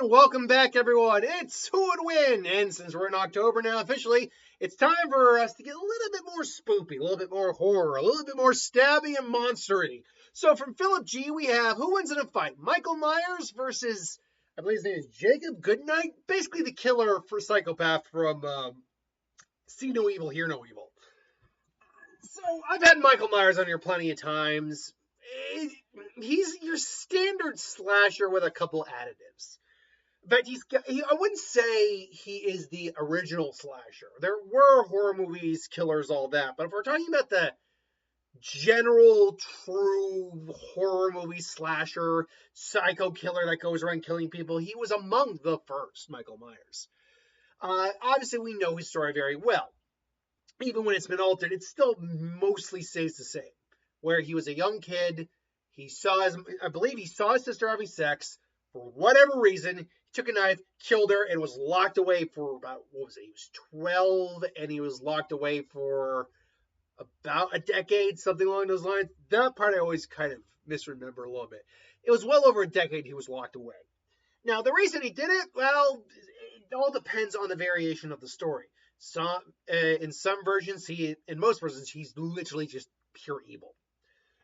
And welcome back, everyone. It's Who Would Win? And since we're in October now officially, it's time for us to get a little bit more spoopy, a little bit more horror, a little bit more stabby and monstery. So from Philip G, we have who wins in a fight? Michael Myers versus, I believe his name is Jacob Goodnight, basically the killer for psychopath from See No Evil, Hear No Evil. So I've had Michael Myers on here plenty of times. He's your standard slasher with a couple additives. But I wouldn't say he is the original slasher. There were horror movies, killers, all that. But if we're talking about the general, true horror movie slasher, psycho killer that goes around killing people, he was among the first, Michael Myers. Obviously, we know his story very well. Even when it's been altered, it still mostly stays the same. Where he was a young kid, I believe he saw his sister having sex. For whatever reason, he took a knife, killed her, and was locked away for about, He was 12, and he was locked away for about a decade, something along those lines. That part I always kind of misremember a little bit. It was well over a decade he was locked away. Now, the reason he did it, well, it all depends on the variation of the story. In some versions, in most versions, he's literally just pure evil.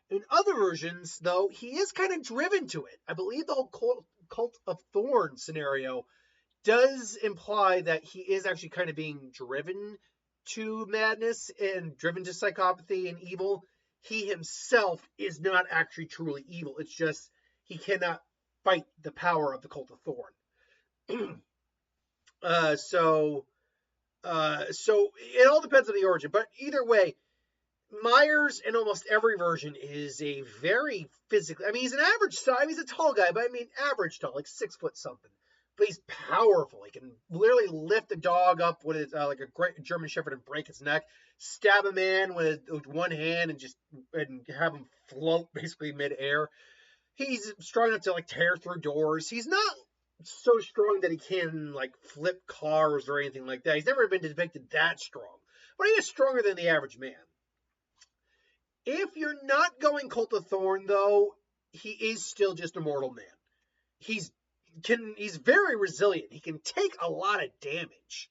In other versions, though, he is kind of driven to it. I believe the whole Cult of Thorn scenario does imply that he is actually kind of being driven to madness and driven to psychopathy and evil. He himself is not actually truly evil. It's just he cannot fight the power of the Cult of Thorn. So it all depends on the origin. But either way, Myers in almost every version is a very physically, he's an average size, he's a tall guy, but average tall, like 6 foot something. But he's powerful. He can literally lift a dog up with like a great German Shepherd and break its neck, stab a man with one hand and have him float basically midair. He's strong enough to tear through doors. He's not so strong that he can flip cars or anything like that. He's never been depicted that strong, but he is stronger than the average man. If you're not going Cult of Thorn, though, he is still just a mortal man. He's very resilient. He can take a lot of damage.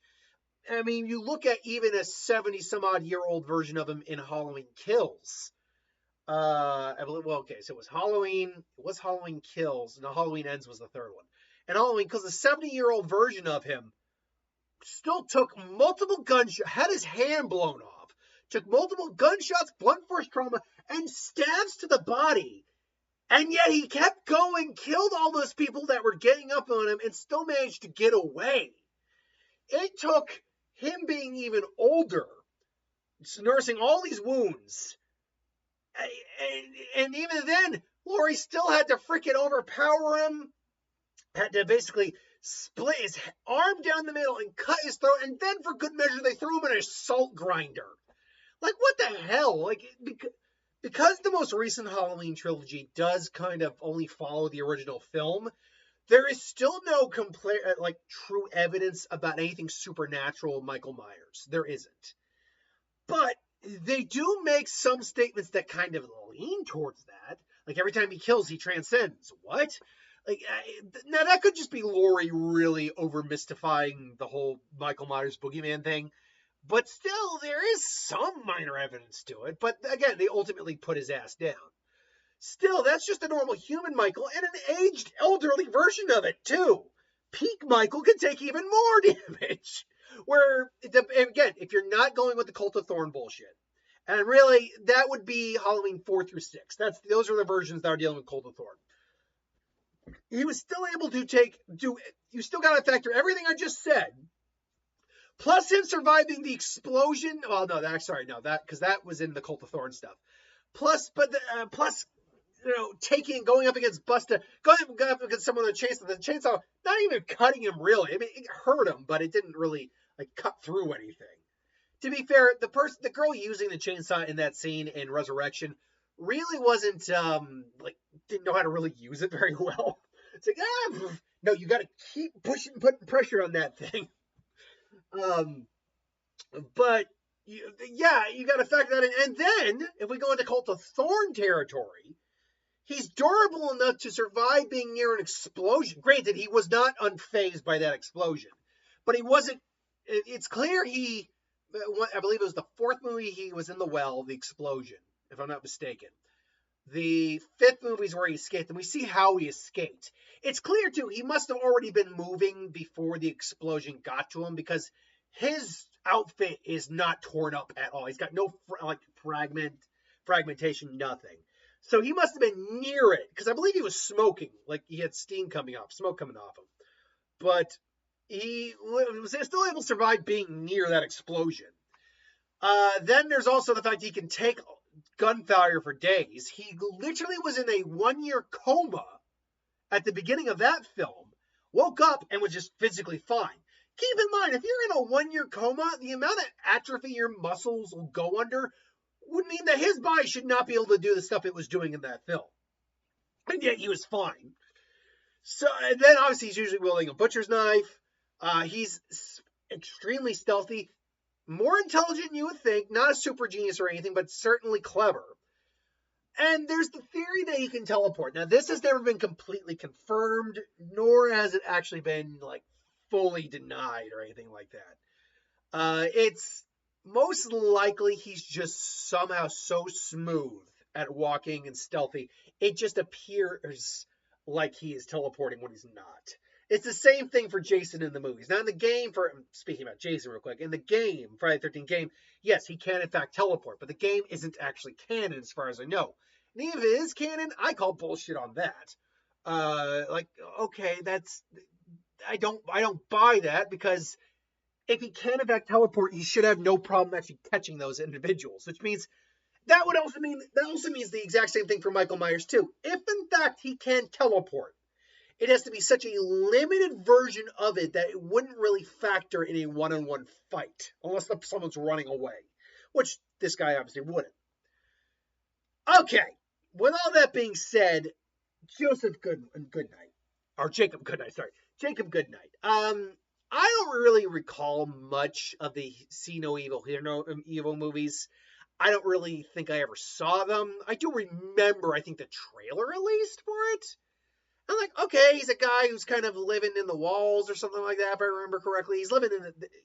You look at even a 70-some-odd-year-old version of him in Halloween Kills. I believe, so it was Halloween Kills, and Halloween Ends was the third one. And Halloween Kills, the 70-year-old version of him still took multiple gunshots, had his hand blown off, took multiple gunshots, blunt force trauma, and stabs to the body. And yet he kept going, killed all those people that were getting up on him, and still managed to get away. It took him being even older, nursing all these wounds. And even then, Laurie still had to freaking overpower him, had to basically split his arm down the middle and cut his throat, and then for good measure, they threw him in a salt grinder. What the hell? Because the most recent Halloween trilogy does kind of only follow the original film, there is still no true evidence about anything supernatural in Michael Myers. There isn't. But they do make some statements that kind of lean towards that. Every time he kills, he transcends. What? Now that could just be Laurie really over mystifying the whole Michael Myers boogeyman thing. But still, there is some minor evidence to it. But again, they ultimately put his ass down. Still, that's just a normal human Michael and an aged, elderly version of it, too. Peak Michael can take even more damage. Again, if you're not going with the Cult of Thorn bullshit, and really, that would be Halloween 4 through 6. Those are the versions that are dealing with Cult of Thorn. He was still able to you still got to factor everything I just said, plus him surviving the explosion. Well, no, because that was in the Cult of Thorn stuff. Plus, going up against Busta, going up against someone with a chainsaw. The chainsaw, not even cutting him really. It hurt him, but it didn't really cut through anything. To be fair, the girl using the chainsaw in that scene in Resurrection really wasn't didn't know how to really use it very well. It's no, you got to keep putting pressure on that thing. But you got to factor that in. And then if we go into Cult of Thorn territory, He's durable enough to survive being near an explosion. Granted, he was not unfazed by that explosion, but he wasn't. It's clear I believe it was the fourth movie he was in the well, the explosion, if I'm not mistaken. The fifth movie is where he escaped, and we see how he escaped. It's clear, too, he must have already been moving before the explosion got to him, because his outfit is not torn up at all. He's got no fragmentation, nothing. So he must have been near it, because I believe he was smoking, like he had smoke coming off him. But he was still able to survive being near that explosion. Then there's also the fact he can take gunfire for days. He literally was in a 1-year coma at the beginning of that film, woke up and was just physically fine. Keep in mind, if you're in a 1-year coma, the amount of atrophy your muscles will go under would mean that his body should not be able to do the stuff it was doing in that film. And yet he was fine. So, and then obviously he's usually wielding a butcher's knife. He's extremely stealthy, more intelligent than you would think, not a super genius or anything, but certainly clever. And there's the theory that he can teleport. Now, this has never been completely confirmed, nor has it actually been like fully denied or anything like that. It's most likely he's just somehow so smooth at walking and stealthy, it just appears like he is teleporting when he's not. It's the same thing for Jason in the movies. Now, in the game, speaking about Jason real quick, in the game, Friday the 13th game, yes, he can in fact teleport, but the game isn't actually canon as far as I know. And even if it is canon, I call bullshit on that. Okay, I don't buy that, because if he can in fact teleport, he should have no problem actually catching those individuals, which means that also means the exact same thing for Michael Myers too. If in fact he can teleport, it has to be such a limited version of it that it wouldn't really factor in a one-on-one fight, unless someone's running away, which this guy obviously wouldn't. Okay, with all that being said, Jacob Goodnight. I don't really recall much of the See No Evil, Hear No Evil movies. I don't really think I ever saw them. I do remember, I think, the trailer at least for it. I'm like, okay, he's a guy who's kind of living in the walls or something like that, if I remember correctly.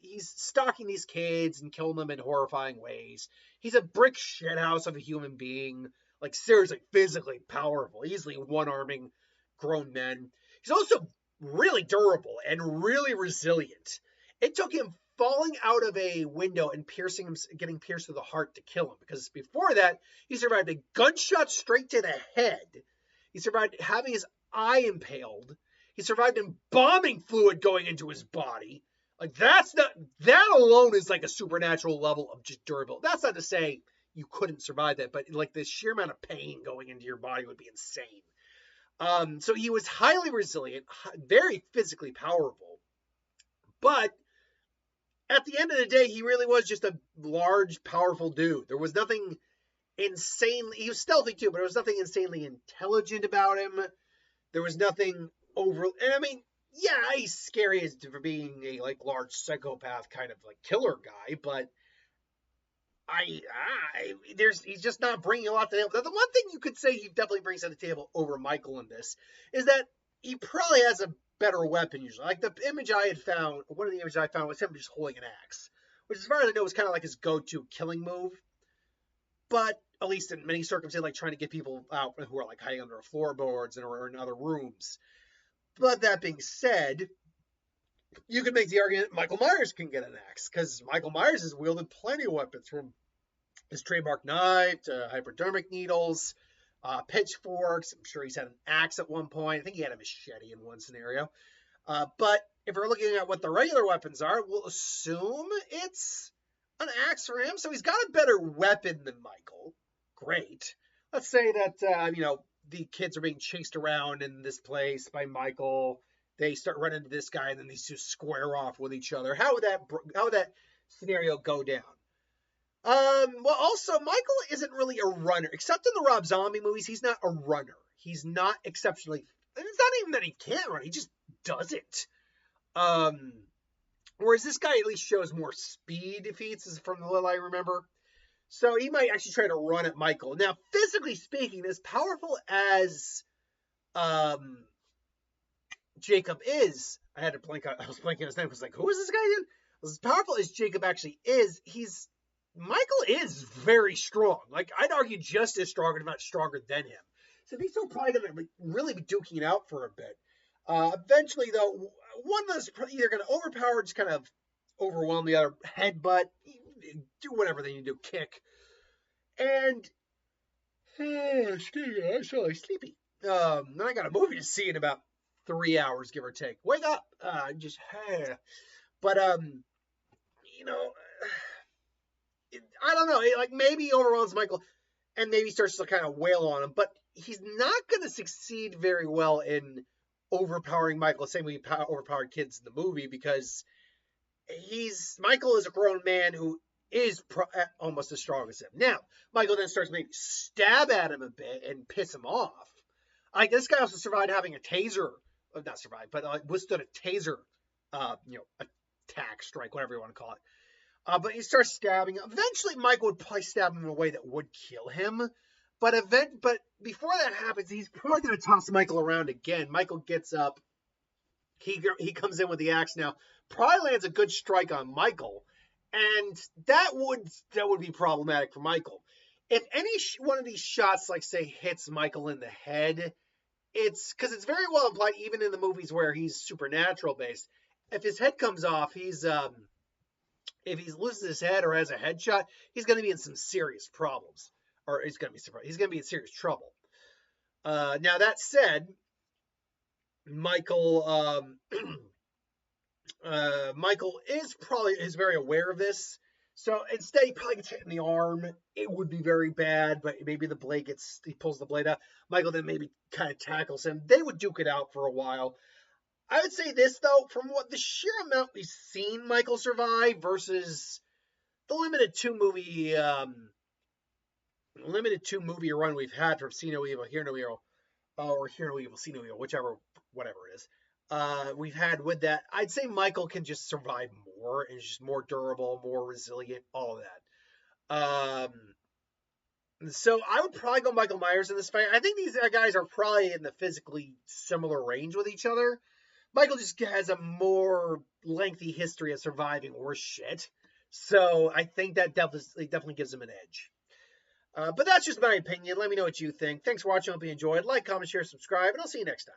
He's stalking these kids and killing them in horrifying ways. He's a brick shithouse of a human being, like seriously, physically powerful, easily one-arming grown men. He's also really durable and really resilient. It took him falling out of a window and getting pierced through the heart to kill him, because before that, he survived a gunshot straight to the head. He survived having his eye impaled. He survived embalming fluid going into his body. Like, that alone is like a supernatural level of just durable. That's not to say you couldn't survive that, but like the sheer amount of pain going into your body would be insane. So he was highly resilient, very physically powerful, but at the end of the day, he really was just a large, powerful dude. There was nothing insane. He was stealthy too, but there was nothing insanely intelligent about him. There was nothing yeah, he's scary for being a like large psychopath kind of like killer guy, but he's just not bringing a lot to the table. The one thing you could say he definitely brings to the table over Michael in this is that he probably has a better weapon usually. Like one of the images I found was him just holding an axe, which as far as I know was kind of like his go-to killing move. But at least in many circumstances, like trying to get people out who are like hiding under floorboards or in other rooms. But that being said, you could make the argument Michael Myers can get an axe, because Michael Myers has wielded plenty of weapons, from his trademark knife to hypodermic needles, pitchforks. I'm sure he's had an axe at one point. I think he had a machete in one scenario. But if we're looking at what the regular weapons are, we'll assume it's an axe for him. So he's got a better weapon than Michael. Great. Let's say that, the kids are being chased around in this place by Michael. They start running into this guy, and then these two square off with each other. How would that scenario go down? Well, also, Michael isn't really a runner. Except in the Rob Zombie movies, he's not a runner. He's not exceptionally... And it's not even that he can't run. He just doesn't. Whereas this guy at least shows more speed defeats, from the little I remember. So he might actually try to run at Michael. Now, physically speaking, as powerful as um, Jacob is, I had to blink. I was blinking his name. I was like, who is this guy again? As powerful as Jacob actually is, Michael is very strong. Like, I'd argue just as strong, if not stronger than him. So these two are probably going to really be duking it out for a bit. Eventually, though, one of them's either going to overpower, just kind of overwhelm the other, headbutt, do whatever they need to do, kick. And, excuse me, I'm so sleepy. Then I got a movie to see in about 3 hours, give or take. Wake up! But, you know, I don't know. Like, maybe he overwhelms Michael and maybe starts to kind of wail on him, but he's not going to succeed very well in overpowering Michael the same way he overpowered kids in the movie, because Michael is a grown man who is almost as strong as him. Now, Michael then starts maybe stab at him a bit and piss him off. Like, this guy also survived having a taser, not survived, but withstood a taser, attack, strike, whatever you want to call it. But he starts stabbing. Eventually, Michael would probably stab him in a way that would kill him. But before that happens, he's probably going to toss Michael around again. Michael gets up. He comes in with the axe now. Probably lands a good strike on Michael, and that would be problematic for Michael. If any one of these shots, like say, hits Michael in the head, it's because it's very well implied, even in the movies where he's supernatural based. If his head comes off, if he loses his head or has a headshot, he's going to be in some serious problems, or he's going to be in serious trouble. Now that said, Michael is very aware of this. So instead, he probably gets hit in the arm. It would be very bad, but maybe he pulls the blade out. Michael then maybe kind of tackles him. They would duke it out for a while. I would say this, though, from what the sheer amount we've seen Michael survive versus the limited two movie run we've had from See No Evil, Hear No Evil, or Hear No Evil, See No Evil, whatever it is. We've had with that, I'd say Michael can just survive more and is just more durable, more resilient, all of that. So I would probably go Michael Myers in this fight. I think these guys are probably in the physically similar range with each other. Michael just has a more lengthy history of surviving worse shit. So I think that definitely gives him an edge. But that's just my opinion. Let me know what you think. Thanks for watching. I hope you enjoyed. Like, comment, share, subscribe, and I'll see you next time.